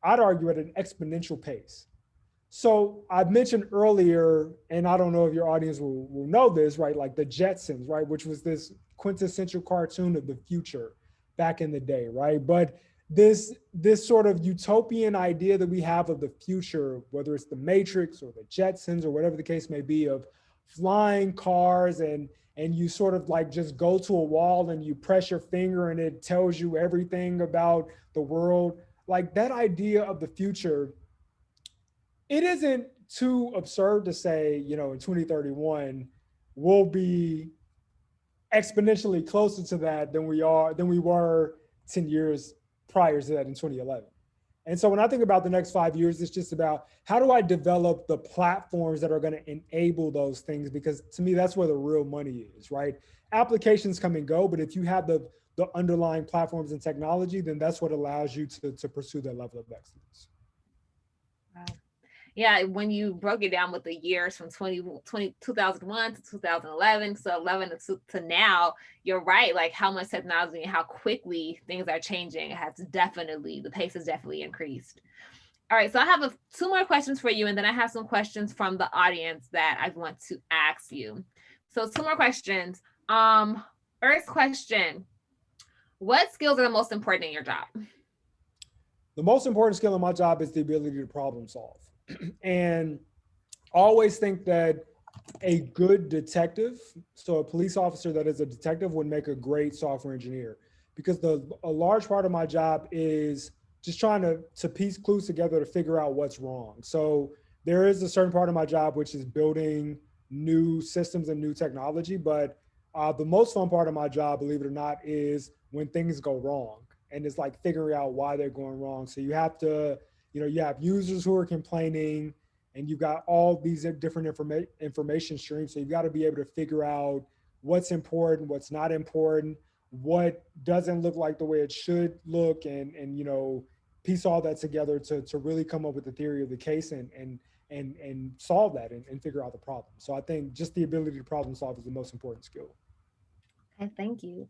I'd argue, at an exponential pace. So I mentioned earlier, and I don't know if your audience will know this, right? Like the Jetsons, right? Which was this quintessential cartoon of the future back in the day, right? But this sort of utopian idea that we have of the future, whether it's the Matrix or the Jetsons or whatever the case may be, of flying cars and you sort of like just go to a wall and you press your finger and it tells you everything about the world. Like that idea of the future, it isn't too absurd to say, you know, in 2031, we'll be exponentially closer to that than we were 10 years prior to that in 2011. And so when I think about the next 5 years, it's just about how do I develop the platforms that are going to enable those things? Because to me, that's where the real money is, right? Applications come and go, but if you have the underlying platforms and technology, then that's what allows you to pursue that level of excellence. Wow. Yeah, when you broke it down with the years from 2001 to 2011, so 11 to now, you're right. Like how much technology and how quickly things are changing the pace has definitely increased. All right, so I have two more questions for you, and then I have some questions from the audience that I want to ask you. So two more questions. First question, what skills are the most important in your job? The most important skill in my job is the ability to problem solve. And I always think that a good detective, so a police officer that is a detective, would make a great software engineer, because a large part of my job is just trying to piece clues together to figure out what's wrong. So there is a certain part of my job which is building new systems and new technology, but the most fun part of my job, believe it or not, is when things go wrong, and it's like figuring out why they're going wrong. So you have to, you have users who are complaining, and you've got all these different information streams. So you've got to be able to figure out what's important, what's not important, what doesn't look like the way it should look, and piece all that together to really come up with the theory of the case and solve that and figure out the problem. So I think just the ability to problem solve is the most important skill. Okay, thank you.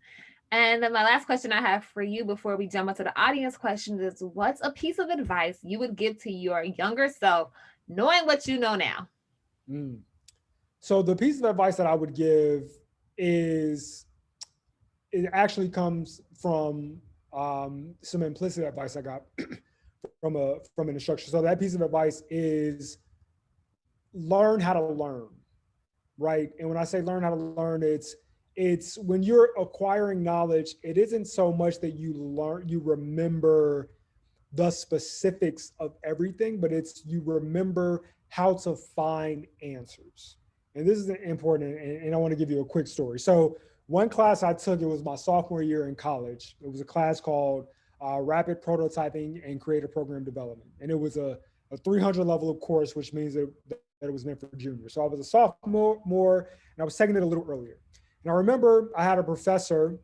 And then my last question I have for you before we jump into the audience questions is, what's a piece of advice you would give to your younger self, knowing what you know now? So the piece of advice that I would give is, it actually comes from some implicit advice I got from an instructor. So that piece of advice is learn how to learn, right? And when I say learn how to learn, it's when you're acquiring knowledge, it isn't so much that you remember the specifics of everything, but it's you remember how to find answers. And this is important, and I want to give you a quick story. So one class I took, it was my sophomore year in college. It was a class called Rapid Prototyping and Creative Program Development. And it was a 300 level of course, which means that it was meant for juniors. So I was a sophomore, and I was taking it a little earlier. And I remember I had a professor,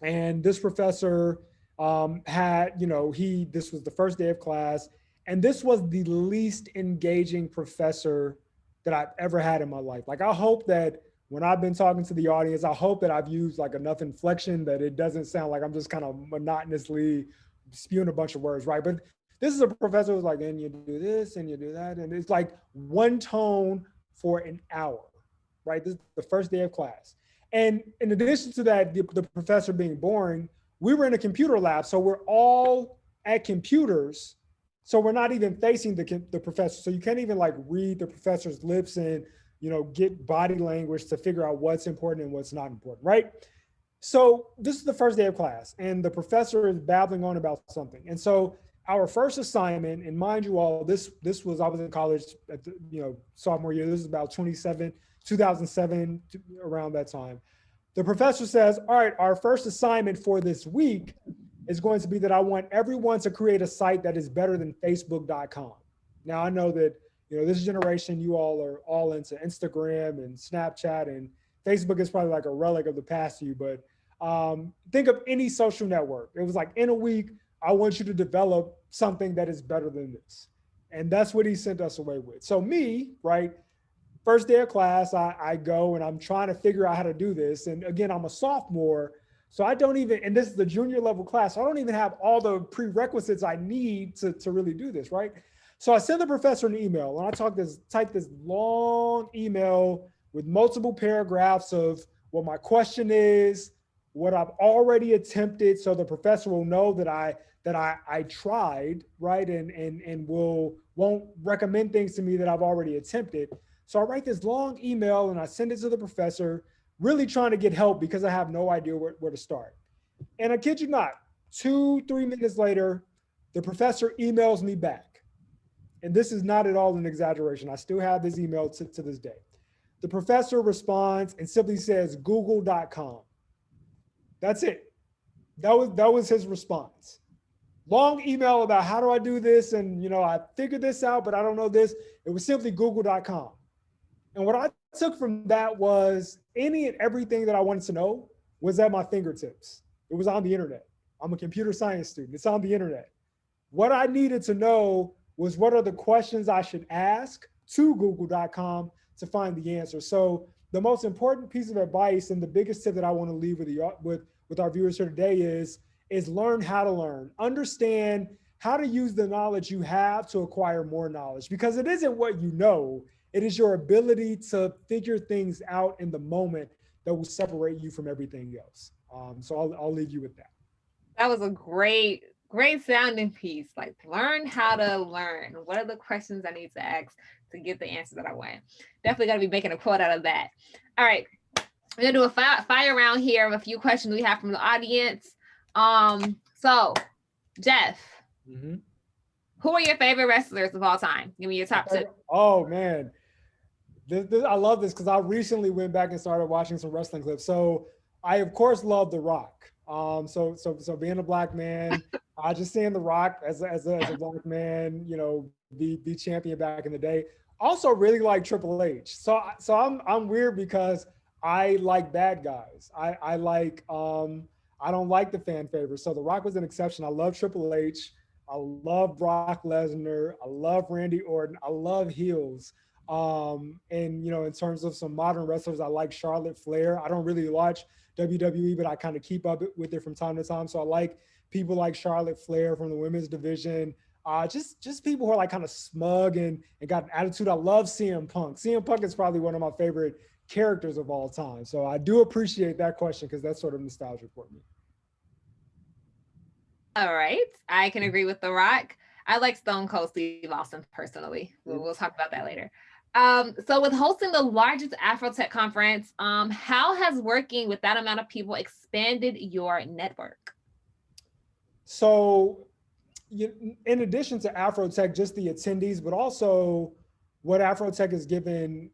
and this professor this was the first day of class, and this was the least engaging professor that I've ever had in my life. Like, I hope that when I've been talking to the audience, I hope that I've used like enough inflection that it doesn't sound like I'm just kind of monotonously spewing a bunch of words, right? But this is a professor who's like, and you do this and you do that. And it's like one tone for an hour, right? This is the first day of class. And in addition to that, the professor being boring, we were in a computer lab. So we're all at computers. So we're not even facing the professor. So you can't even like read the professor's lips and, get body language to figure out what's important and what's not important, right? So this is the first day of class, and the professor is babbling on about something. And so our first assignment, and mind you all, this was, I was in college at the, sophomore year. This is about 2007, around that time. The professor says, all right, our first assignment for this week is going to be that I want everyone to create a site that is better than Facebook.com. Now, I know that, this generation, you all are all into Instagram and Snapchat, and Facebook is probably like a relic of the past to you, but think of any social network. It was like, in a week, I want you to develop something that is better than this. And that's what he sent us away with. So me, right, first day of class, I go and I'm trying to figure out how to do this. And again, I'm a sophomore. So I don't even, and this is the junior level class, so I don't even have all the prerequisites I need to really do this, right? So I send the professor an email and I type this long email with multiple paragraphs of what my question is, what I've already attempted, so the professor will know that I tried, right? And won't recommend things to me that I've already attempted. So I write this long email and I send it to the professor, really trying to get help because I have no idea where to start. And I kid you not, 2, 3 minutes later, the professor emails me back. And this is not at all an exaggeration. I still have this email to this day. The professor responds and simply says, google.com. That's it. That was his response. Long email about how do I do this? And, I figured this out, but I don't know this. It was simply google.com. And what I took from that was any and everything that I wanted to know was at my fingertips. It was on the internet. I'm a computer science student. It's on the internet. What I needed to know was what are the questions I should ask to google.com to find the answer. So the most important piece of advice and the biggest tip that I want to leave with our viewers here today is learn how to learn. Understand how to use the knowledge you have to acquire more knowledge, because it isn't what you know. It is your ability to figure things out in the moment that will separate you from everything else. So I'll leave you with that. That was a great sounding piece. Like, learn how to learn. What are the questions I need to ask to get the answer that I want? Definitely got to be making a quote out of that. All right. We're going to do a fire round here of a few questions we have from the audience. So, Jeff, who are your favorite wrestlers of all time? Give me your top 2. Oh, man. I love this because I recently went back and started watching some wrestling clips. So I, of course, love The Rock. So being a black man, just seeing The Rock as a black man, be champion back in the day. Also really like Triple H. So I'm weird because I like bad guys. I don't like the fan favorites. So The Rock was an exception. I love Triple H. I love Brock Lesnar. I love Randy Orton. I love heels. And in terms of some modern wrestlers, I like Charlotte Flair. I don't really watch WWE, but I kind of keep up with it from time to time. So I like people like Charlotte Flair from the women's division. Just people who are like kind of smug and got an attitude. I love CM Punk. CM Punk is probably one of my favorite characters of all time. So I do appreciate that question because that's sort of nostalgic for me. All right. I can agree with The Rock. I like Stone Cold Steve Austin personally. We'll talk about that later. So with hosting the largest Afrotech conference, how has working with that amount of people expanded your network? So in addition to Afrotech, just the attendees, but also what Afrotech has given,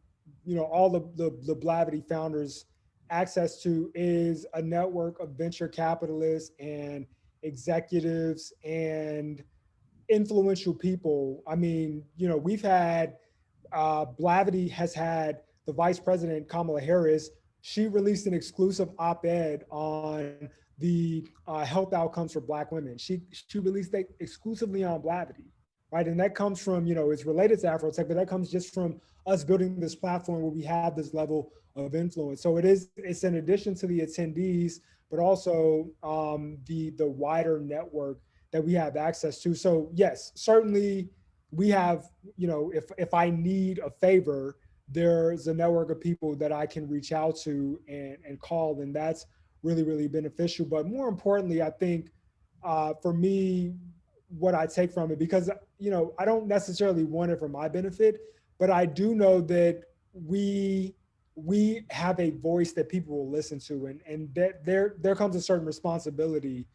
all the Blavity founders access to is a network of venture capitalists and executives and influential people. I mean, we've had, Blavity has had the vice president, Kamala Harris. She released an exclusive op-ed on the health outcomes for Black women. She released that exclusively on Blavity, right? And that comes from, it's related to Afrotech, but that comes just from us building this platform where we have this level of influence. So it's in addition to the attendees, but also the wider network that we have access to. So yes, certainly we have, if I need a favor, there's a network of people that I can reach out to and call, and that's really, really beneficial. But more importantly, I think for me, what I take from it, because, I don't necessarily want it for my benefit, but I do know that we have a voice that people will listen to, and that there comes a certain responsibility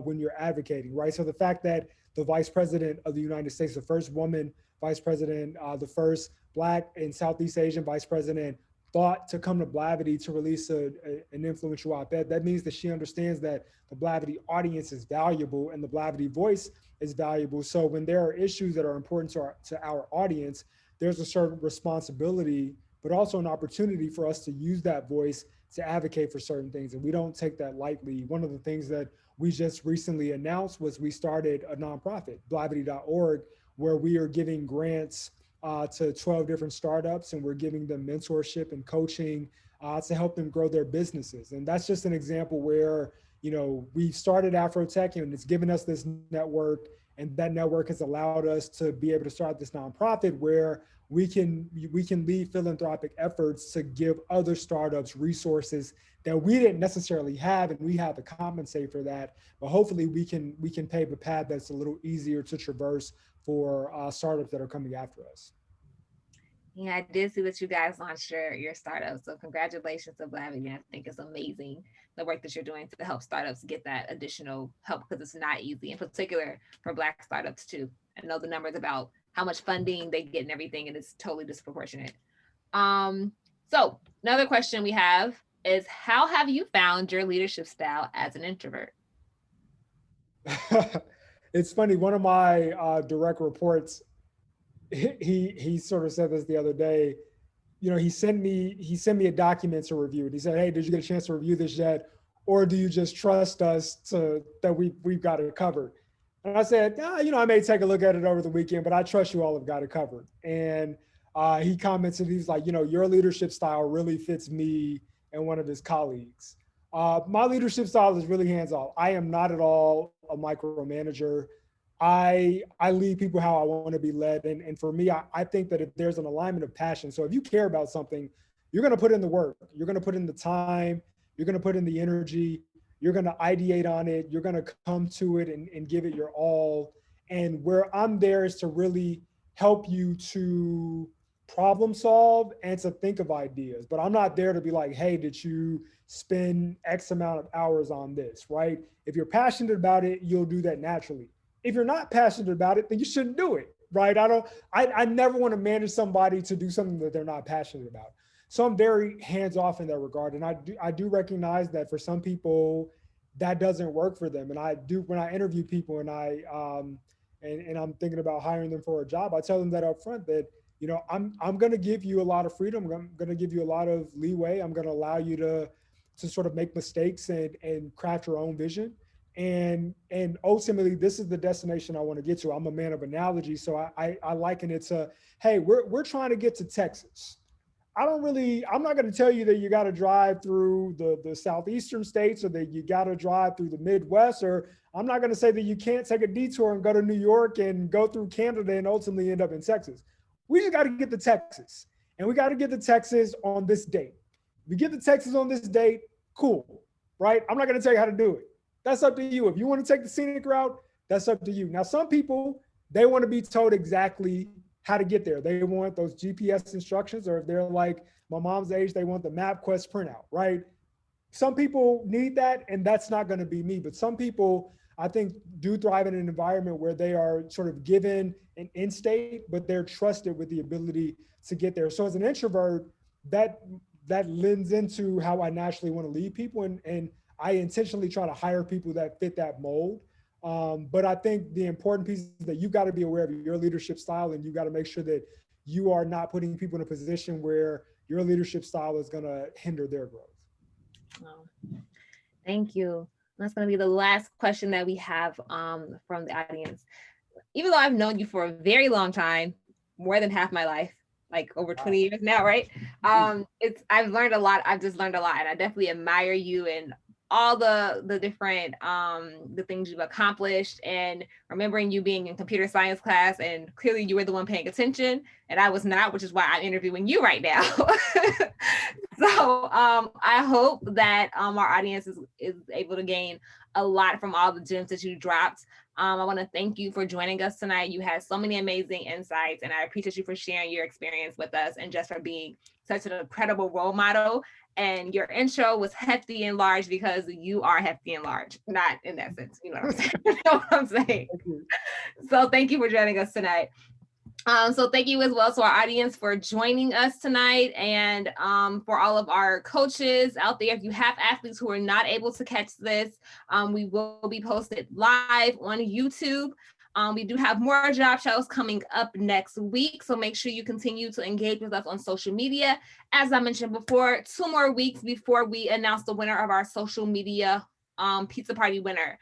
when you're advocating, right? So the fact that the vice president of the United States, the first woman vice president, the first Black and Southeast Asian vice president, thought to come to Blavity to release an influential op-ed, that means that she understands that the Blavity audience is valuable and the Blavity voice is valuable. So when there are issues that are important to our audience, there's a certain responsibility, but also an opportunity for us to use that voice to advocate for certain things. And we don't take that lightly. One of the things that we just recently announced was we started a nonprofit, blavity.org, where we are giving grants to 12 different startups, and we're giving them mentorship and coaching to help them grow their businesses. And that's just an example where, we started Afrotech and it's given us this network, and that network has allowed us to be able to start this nonprofit where we can lead philanthropic efforts to give other startups resources that we didn't necessarily have, and we have to compensate for that. But hopefully we can pave a path that's a little easier to traverse for startups that are coming after us. Yeah, I did see that you guys launched your startup. So congratulations to Blavity. I think it's amazing the work that you're doing to help startups get that additional help, because it's not easy, in particular for Black startups too. I know the numbers about how much funding they get and everything, and it's totally disproportionate. So another question we have is, how have you found your leadership style as an introvert? It's funny. One of my direct reports, he sort of said this the other day. He sent me a document to review. He said, "Hey, did you get a chance to review this yet, or do you just trust us that we've got it covered?" And I said, I may take a look at it over the weekend, but I trust you all have got it covered. And he commented, he's like, your leadership style really fits me and one of his colleagues. My leadership style is really hands-off. I am not at all a micromanager. I lead people how I want to be led. And for me, I think that if there's an alignment of passion, so if you care about something, you're going to put in the work, you're going to put in the time, you're going to put in the energy, you're going to ideate on it, you're going to come to it and give it your all. And where I'm there is to really help you to problem solve and to think of ideas. But I'm not there to be like, hey, did you spend X amount of hours on this, right? If you're passionate about it, you'll do that naturally. If you're not passionate about it, then you shouldn't do it, right? I never want to manage somebody to do something that they're not passionate about. So I'm very hands-off in that regard. And I do recognize that for some people that doesn't work for them. And I do, when I interview people and I'm thinking about hiring them for a job, I tell them that up front that, I'm going to give you a lot of freedom. I'm going to give you a lot of leeway. I'm going to allow you to sort of make mistakes and craft your own vision. And ultimately, this is the destination I want to get to. I'm a man of analogy. So I liken it to, hey, we're trying to get to Texas. I'm not going to tell you that you got to drive through the southeastern states or that you got to drive through the Midwest, or I'm not going to say that you can't take a detour and go to New York and go through Canada and ultimately end up in Texas. We just got to get to Texas, and we got to get to Texas on this date. We get to Texas on this date, cool, right? I'm not going to tell you how to do it. That's up to you. If you want to take the scenic route, that's up to you. Now, some people, they want to be told exactly how to get there. They want those GPS instructions, or if they're like my mom's age, they want the MapQuest printout, right? Some people need that, and that's not going to be me. But some people, I think, do thrive in an environment where they are sort of given an end state, but they're trusted with the ability to get there. So as an introvert, that lends into how I naturally want to lead people, and I intentionally try to hire people that fit that mold. But I think the important piece is that you've got to be aware of your leadership style, and you got to make sure that you are not putting people in a position where your leadership style is going to hinder their growth. Oh, thank you. That's going to be the last question that we have from the audience. Even though I've known you for a very long time, more than half my life, like over 20 years now, right? I've learned a lot. I've just learned a lot, and I definitely admire you and all the different the things you've accomplished, and remembering you being in computer science class, and clearly you were the one paying attention and I was not, which is why I'm interviewing you right now. So I hope that our audience is able to gain a lot from all the gems that you dropped. I want to thank you for joining us tonight. You had so many amazing insights, and I appreciate you for sharing your experience with us, and just for being such an incredible role model. And your intro was hefty and large because you are hefty and large, not in that sense. You know what I'm saying? You know what I'm saying? So thank you for joining us tonight. So thank you as well to our audience for joining us tonight, and for all of our coaches out there. If you have athletes who are not able to catch this, we will be posted live on YouTube. We do have more job shows coming up next week, so make sure you continue to engage with us on social media. As I mentioned before, 2 more weeks before we announce the winner of our social media pizza party winner.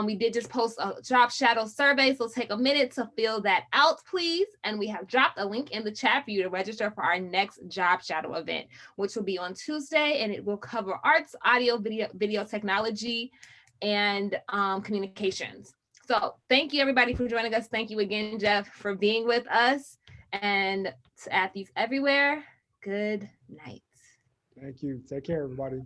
We did just post a job shadow survey, so take a minute to fill that out, please. And we have dropped a link in the chat for you to register for our next job shadow event, which will be on Tuesday, and it will cover arts, audio, video technology, and communications. So thank you everybody for joining us. Thank you again, Jeff, for being with us. And to athletes everywhere, good night. Thank you. Take care, everybody.